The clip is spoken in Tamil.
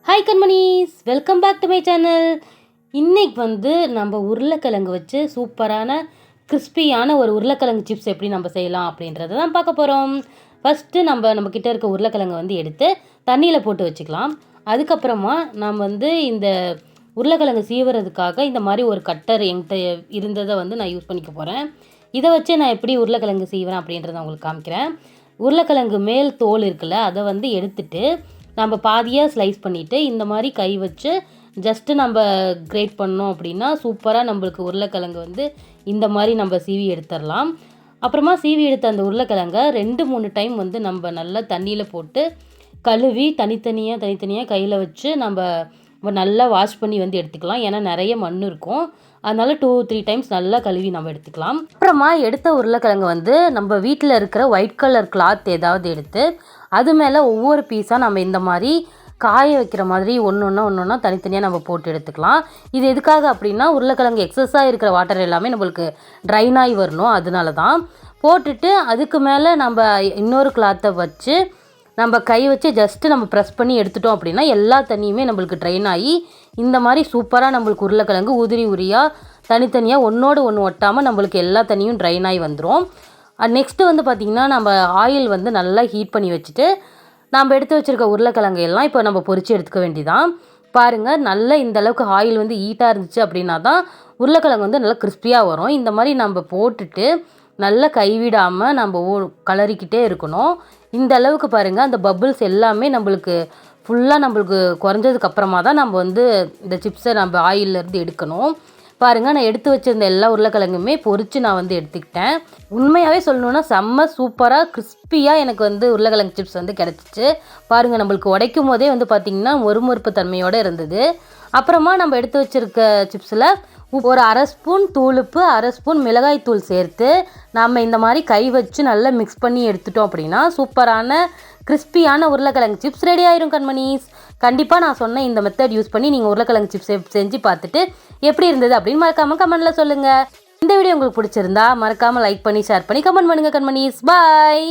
ஹாய் கண்மணிஸ், welcome back to my channel. இன்றைக்கி நம்ம உருளைக்கிழங்கு வச்சு சூப்பரான கிறிஸ்பியான ஒரு உருளைக்கிழங்கு சிப்ஸ் எப்படி நம்ம செய்யலாம் அப்படின்றத தான் பார்க்க போகிறோம். ஃபஸ்ட்டு நம்மக்கிட்ட இருக்க உருளைக்கிழங்கு எடுத்து தண்ணியில் போட்டு வச்சுக்கலாம். அதுக்கப்புறமா நாம் இந்த உருளைக்கிழங்கு சீவுறதுக்காக இந்த மாதிரி ஒரு கட்டர் என்கிட்ட இருந்ததை நான் யூஸ் பண்ணிக்க போகிறேன். இதை வச்சு நான் எப்படி உருளைக்கிழங்கு சீவுறேன் அப்படின்றத உங்களுக்கு காமிக்கிறேன். உருளைக்கிழங்கு மேல் தோல் இருக்குல்ல, அதை எடுத்துட்டு நம்ம பாதியாக ஸ்லைஸ் பண்ணிவிட்டு இந்த மாதிரி கை வச்சு ஜஸ்ட்டு நம்ம கிரேட் பண்ணோம் அப்படின்னா சூப்பராக நம்மளுக்கு உருளைக்கிழங்கு இந்த மாதிரி நம்ம சீவி எடுத்துடலாம். அப்புறமா சீவி எடுத்த அந்த உருளைக்கிழங்கை 2-3 டைம் நம்ம நல்லா தண்ணியில் போட்டு கழுவி தனித்தனியாக கையில் வச்சு நம்ம நல்லா வாஷ் பண்ணி எடுத்துக்கலாம். ஏன்னா நிறைய மண் இருக்கும், அதனால் 2-3 டைம்ஸ் நல்லா கழுவி நம்ம எடுத்துக்கலாம். அப்புறமா எடுத்த உருளைக்கிழங்கு நம்ம வீட்டில் இருக்கிற ஒயிட் கலர் கிளாத் ஏதாவது எடுத்து அது மேலே ஒவ்வொரு பீஸாக நம்ம இந்த மாதிரி காய வைக்கிற மாதிரி ஒன்று தனித்தனியாக நம்ம போட்டு எடுத்துக்கலாம். இது எதுக்காக அப்படின்னா உருளைக்கிழங்கு எக்ஸஸாக இருக்கிற வாட்டர் எல்லாமே நம்மளுக்கு ட்ரைன் ஆகி வரணும், அதனால தான். போட்டுட்டு அதுக்கு மேலே நம்ம இன்னொரு கிளாத்தை வச்சு நம்ம கை வச்சு ஜஸ்ட்டு நம்ம ப்ரெஸ் பண்ணி எடுத்துட்டோம் அப்படின்னா எல்லா தண்ணியுமே நம்மளுக்கு ட்ரைன் ஆகி இந்த மாதிரி சூப்பராக நம்மளுக்கு உருளைக்கிழங்கு உதிரியாக தனித்தனியாக ஒன்றோடு ஒன்று ஒட்டாமல் நம்மளுக்கு எல்லா தண்ணியும் ட்ரைன் ஆகி வந்துடும். நெக்ஸ்ட்டு பார்த்திங்கன்னா நம்ம ஆயில் நல்லா ஹீட் பண்ணி வச்சுட்டு நம்ம எடுத்து வச்சுருக்க உருளைக்கிழங்கு எல்லாம் இப்போ நம்ம பொரித்து எடுத்துக்க வேண்டியதான். பாருங்கள், நல்லா இந்த அளவுக்கு ஆயில் ஹீட்டாக இருந்துச்சு அப்படின்னா தான் உருளைக்கிழங்கு நல்லா கிறிஸ்பியாக வரும். இந்த மாதிரி நம்ம போட்டுட்டு நல்லா கைவிடாமல் நம்ம கலரிக்கிட்டே இருக்கணும். இந்த அளவுக்கு பாருங்கள், அந்த பபுள்ஸ் எல்லாமே நம்மளுக்கு குறைஞ்சதுக்கப்புறமா தான் நம்ம இந்த சிப்ஸை நம்ம ஆயிலேருந்து எடுக்கணும். பாருங்கள், நான் எடுத்து வச்சுருந்த எல்லா உருளைக்கிழங்குமே பொரித்து நான் எடுத்துக்கிட்டேன். உண்மையாகவே சொல்லணுன்னா செம்ம சூப்பராக கிறிஸ்பியாக எனக்கு உருளைக்கிழங்கு சிப்ஸ் கிடச்சிச்சு. பாருங்கள், நம்மளுக்கு உடைக்கும் போதே பார்த்திங்கன்னா மொறுமொறுப்பு தன்மையோடு இருந்தது. அப்புறமா நம்ம எடுத்து வச்சுருக்க சிப்ஸில் ஒரு 1/2 ஸ்பூன் தூளுப்பு, 1/2 ஸ்பூன் மிளகாய் தூள் சேர்த்து நம்ம இந்த மாதிரி கை வச்சு நல்லா மிக்ஸ் பண்ணி எடுத்துட்டோம் அப்படின்னா சூப்பரான கிறிஸ்பியான உருளைக்கிழங்கு சிப்ஸ் ரெடி ஆயிரும் கண்மணிஸ். கண்டிப்பாக நான் சொன்ன இந்த மெத்தட் யூஸ் பண்ணி நீங்கள் உருளைக்கிழங்கு சிப்ஸ் செஞ்சு பார்த்துட்டு எப்படி இருந்தது அப்படின்னு மறக்காமல் கமெண்ட்டில் சொல்லுங்கள். இந்த வீடியோ உங்களுக்கு பிடிச்சிருந்தா மறக்காமல் லைக் பண்ணி ஷேர் பண்ணி கமெண்ட் பண்ணுங்கள் கண்மணிஸ். பாய்.